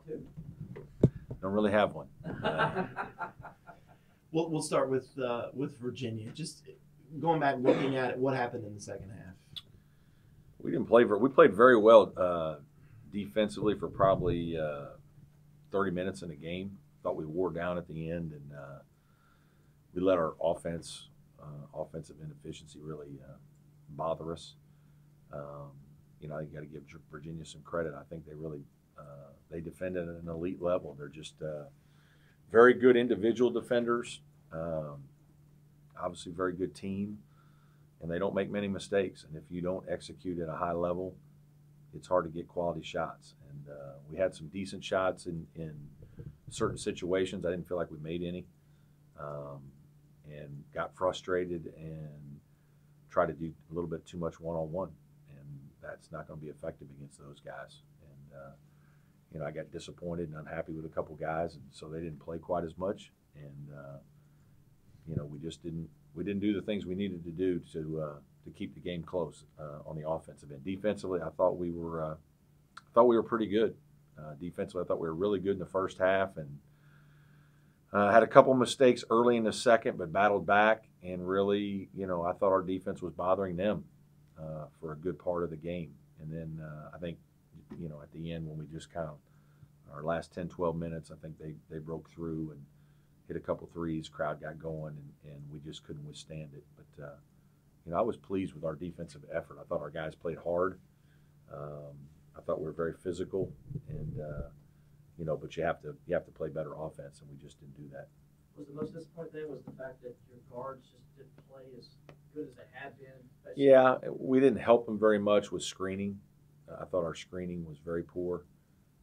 Two. Don't really have one. We'll start with Virginia. Just going back, looking at it, what happened in the second half? We didn't play. We played very well defensively for probably 30 minutes in the game. Thought we wore down at the end, and we let our offensive inefficiency really bother us. You know, I got to give Virginia some credit. I think they really they defended at an elite level. They're just very good individual defenders. Obviously, very good team, and they don't make many mistakes. And if you don't execute at a high level, it's hard to get quality shots. And we had some decent shots in certain situations. I didn't feel like we made any, and got frustrated and tried to do a little bit too much one-on-one, and that's not going to be effective against those guys. And you know, I got disappointed and unhappy with a couple guys, and so they didn't play quite as much. And you know, we didn't do the things we needed to do to keep the game close on the offensive end. Defensively, I thought we were pretty good. Defensively, I thought we were really good in the first half, and had a couple mistakes early in the second, but battled back. And really, you know, I thought our defense was bothering them for a good part of the game. And then I think, you know, at the end when we just kind of our last 10, 12 minutes, I think they broke through and hit a couple threes, crowd got going, and we just couldn't withstand it. But, you know, I was pleased with our defensive effort. I thought our guys played hard. I thought we were very physical, and, you know, but you have to play better offense, and we just didn't do that. Was the most disappointing thing was the fact that your guards just didn't play as good as they had been? Yeah, we didn't help them very much with screening. I thought our screening was very poor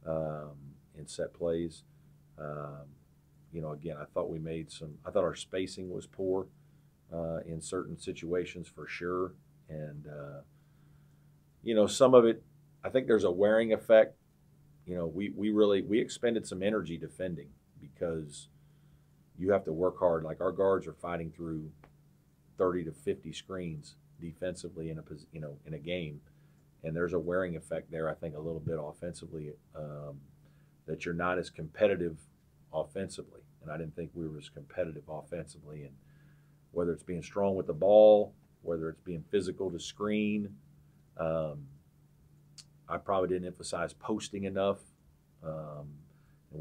in set plays. You know, again, I thought our spacing was poor in certain situations for sure. And, you know, some of it, I think there's a wearing effect. You know, we expended some energy defending because you have to work hard. Like our guards are fighting through 30 to 50 screens defensively in a game. And there's a wearing effect there, I think, a little bit offensively, that you're not as competitive offensively. And I didn't think we were as competitive offensively. And whether it's being strong with the ball, whether it's being physical to screen, I probably didn't emphasize posting enough. And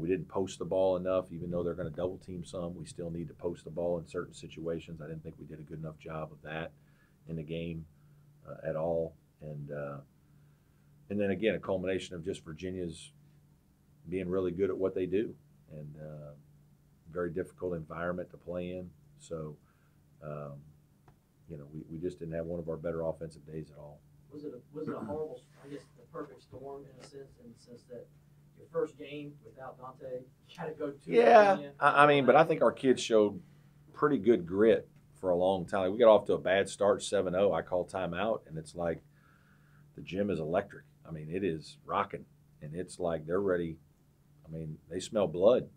we didn't post the ball enough, even though they're going to double team some. We still need to post the ball in certain situations. I didn't think we did a good enough job of that in the game at all. And then again, a culmination of just Virginia's being really good at what they do, and very difficult environment to play in. So, you know, we just didn't have one of our better offensive days at all. Was it a horrible, I guess, the perfect storm in the sense that your first game without Dante, you had to go to Virginia? I mean, but I think our kids showed pretty good grit for a long time. We got off to a bad start, 7-0. I called timeout, and it's like the gym is electric. I mean, it is rocking, and it's like they're ready. I mean, they smell blood,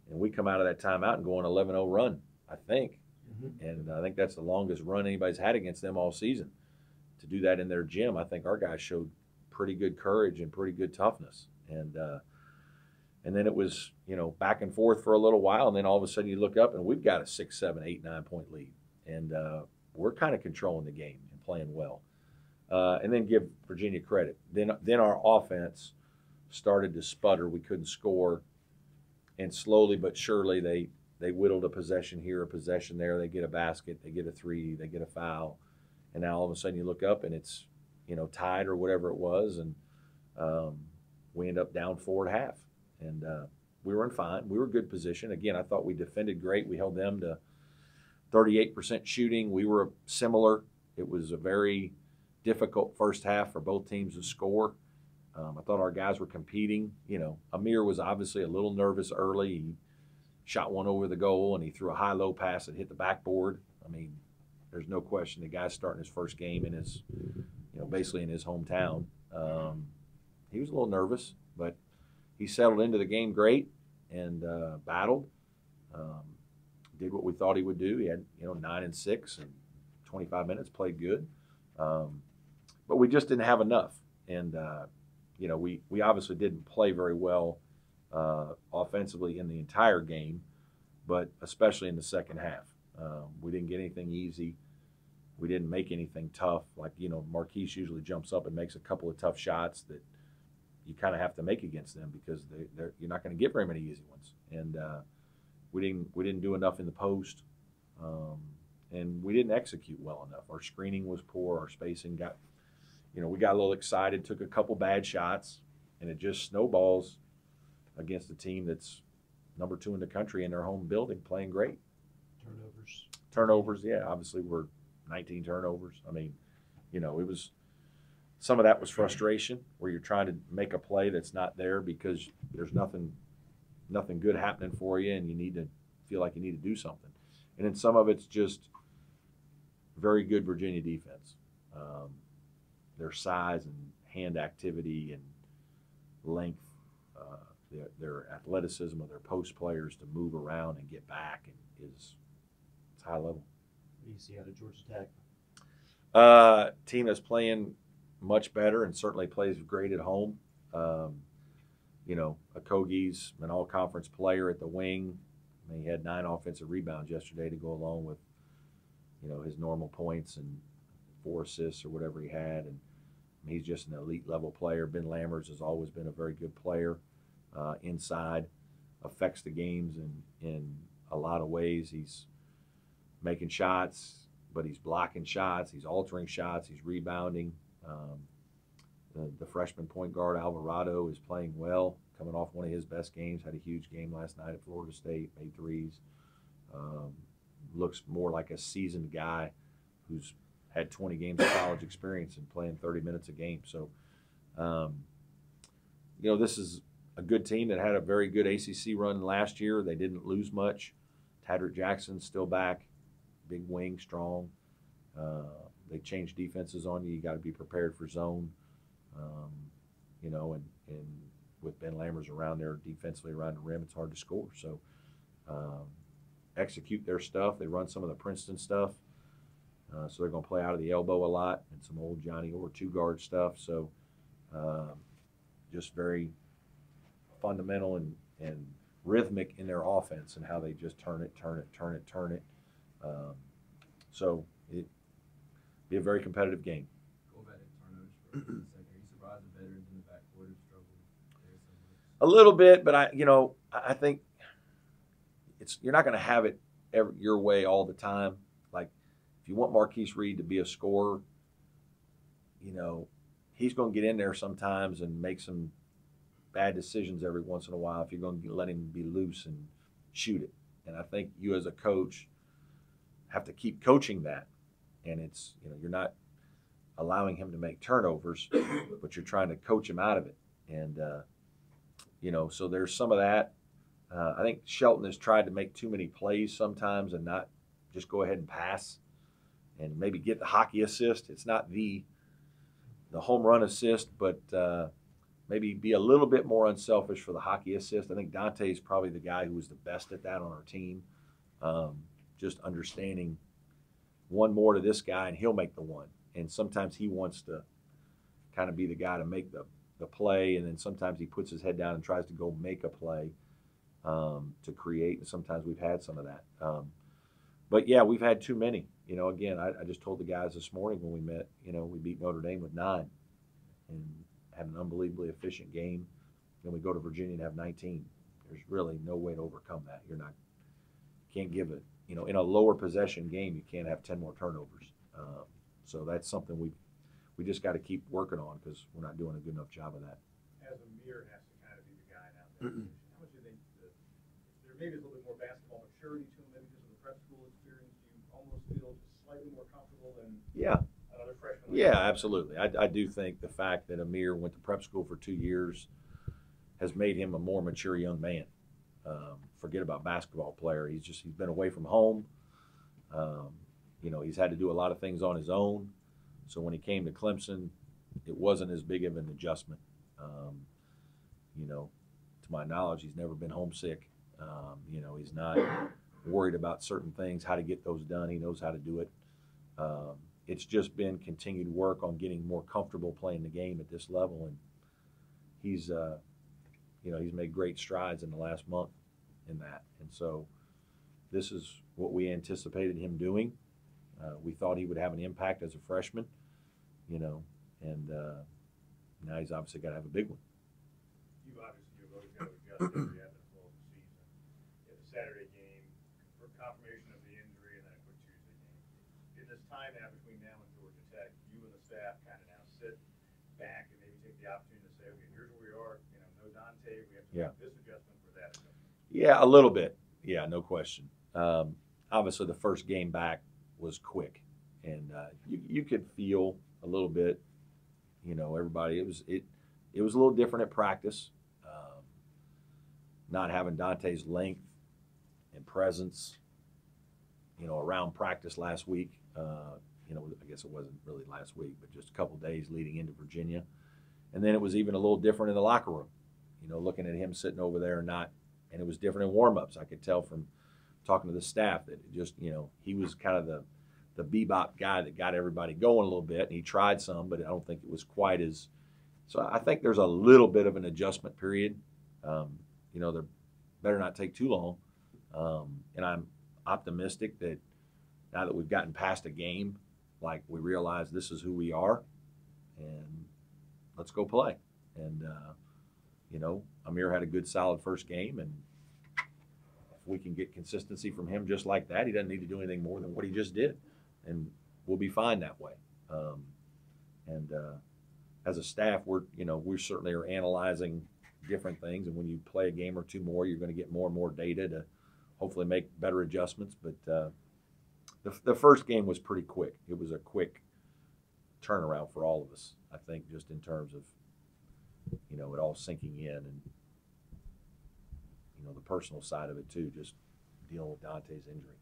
and we come out of that timeout and go on an 11-0 run, I think. Mm-hmm. And I think that's the longest run anybody's had against them all season. To do that in their gym, I think our guys showed pretty good courage and pretty good toughness. And then it was, you know, back and forth for a little while, and then all of a sudden you look up and we've got a 6, 7, 8, 9 point lead. And we're kind of controlling the game and playing well. And then give Virginia credit. Then our offense started to sputter. We couldn't score. And slowly but surely they whittled a possession here, a possession there. They get a basket, they get a three, they get a foul. And now all of a sudden you look up and it's, you know, tied or whatever it was. And we end up down 4 at half. And we were in fine. We were in good position. Again, I thought we defended great. We held them to 38% shooting. We were similar. It was a very difficult first half for both teams to score. I thought our guys were competing. You know, Amir was obviously a little nervous early. He shot one over the goal, and he threw a high-low pass that hit the backboard. I mean, there's no question the guy's starting his first game in his, you know, basically in his hometown. He was a little nervous, but he settled into the game great and battled. Did what we thought he would do. He had, you know, 9 and 6 and 25 minutes, played good. But we just didn't have enough. And, you know, we obviously didn't play very well offensively in the entire game, but especially in the second half. We didn't get anything easy. We didn't make anything tough. Like, Marquise usually jumps up and makes a couple of tough shots that you kind of have to make against them because you're not going to get very many easy ones. And we didn't do enough in the post, and we didn't execute well enough. Our screening was poor. Our spacing we got a little excited, took a couple bad shots, and it just snowballs against a team that's number 2 in the country in their home building, playing great. Turnovers, yeah. Obviously, we're 19 turnovers. I mean, it was some of that was frustration where you're trying to make a play that's not there because there's nothing good happening for you, and you need to feel like you need to do something. And then some of it's just very good Virginia defense. Their size and hand activity and length, their athleticism of their post players to move around and get back it's high level. What do you see out of Georgia Tech? Team that's playing much better and certainly plays great at home. Okogie's an all-conference player at the wing. I mean, he had 9 offensive rebounds yesterday to go along with, his normal points and 4 assists or whatever he had. And he's just an elite level player. Ben Lammers has always been a very good player inside, affects the games in a lot of ways. He's making shots, but he's blocking shots. He's altering shots. He's rebounding. The freshman point guard, Alvarado, is playing well, coming off one of his best games. Had a huge game last night at Florida State, made threes. Looks more like a seasoned guy who's had 20 games of college experience and playing 30 minutes a game. So, this is a good team that had a very good ACC run last year. They didn't lose much. Tadrick Jackson's still back, big wing, strong. They change defenses on you. You got to be prepared for zone. And with Ben Lammers around there defensively around the rim, it's hard to score. So execute their stuff. They run some of the Princeton stuff. So they're going to play out of the elbow a lot and some old Johnny Orr 2-guard stuff. So just very fundamental and rhythmic in their offense and how they just turn it. So it be a very competitive game. Go back to turnovers for a second. Are you surprised the veterans in the backcourt have struggled there so much? A little bit, but I think you're not going to have it your way all the time. Like if you want Marquise Reed to be a scorer, he's going to get in there sometimes and make some bad decisions every once in a while if you're going to let him be loose and shoot it. And I think you as a coach have to keep coaching that. And it's, you're not allowing him to make turnovers, but you're trying to coach him out of it. And, so there's some of that. I think Shelton has tried to make too many plays sometimes and not just go ahead and pass and maybe get the hockey assist. It's not the home run assist, but maybe be a little bit more unselfish for the hockey assist. I think Dante is probably the guy who was the best at that on our team. Just understanding one more to this guy and he'll make the one. And sometimes he wants to kind of be the guy to make the play, and then sometimes he puts his head down and tries to go make a play to create, and sometimes we've had some of that. But, yeah, we've had too many. Again, I just told the guys this morning when we met, we beat Notre Dame with 9 and had an unbelievably efficient game. Then we go to Virginia and have 19. There's really no way to overcome that. Can't give it. In a lower possession game, you can't have 10 more turnovers. So that's something we just got to keep working on because we're not doing a good enough job of that. As Amir has to kind of be the guy now, how much do you think there maybe is a little bit more basketball maturity to him, maybe because of the prep school experience? Do you almost feel just slightly more comfortable than another freshman? Yeah, absolutely. I do think the fact that Amir went to prep school for 2 years has made him a more mature young man. Forget about basketball player. He's been away from home. He's had to do a lot of things on his own. So when he came to Clemson, it wasn't as big of an adjustment. To my knowledge, he's never been homesick. He's not worried about certain things, how to get those done. He knows how to do it. It's just been continued work on getting more comfortable playing the game at this level. And he's, he's made great strides in the last month in that. And so this is what we anticipated him doing. We thought he would have an impact as a freshman, and now he's obviously got to have a big one. You've always got to adjust every ebb and flow of the season. You had the Saturday game, confirmation of the injury, and then a quick Tuesday game. In this time now between now and Georgia Tech, you and the staff kind of now sit back and maybe take the opportunity to say, okay, here's where we are. No Dante. We have to make this adjustment for that adjustment. Yeah, a little bit. Yeah, no question. Obviously, the first game back was quick, and you could feel a little bit. Everybody. It was a little different at practice. Not having Dante's length and presence, around practice last week. I guess it wasn't really last week, but just a couple days leading into Virginia. And then it was even a little different in the locker room, looking at him sitting over there and it was different in warm-ups. I could tell from talking to the staff that it just, he was kind of the bebop guy that got everybody going a little bit, and he tried some, but I don't think it was quite as – so I think there's a little bit of an adjustment period. They better not take too long. And I'm optimistic that now that we've gotten past a game, like we realize this is who we are, and let's go play. And, Amir had a good, solid first game, and if we can get consistency from him just like that, he doesn't need to do anything more than what he just did, and we'll be fine that way. As a staff, we certainly are analyzing different things, and when you play a game or two more, you're going to get more and more data to hopefully make better adjustments. But the first game was pretty quick. It was a quick turnaround for all of us, I think, just in terms of it all sinking in, and the personal side of it too, just dealing with Dante's injury.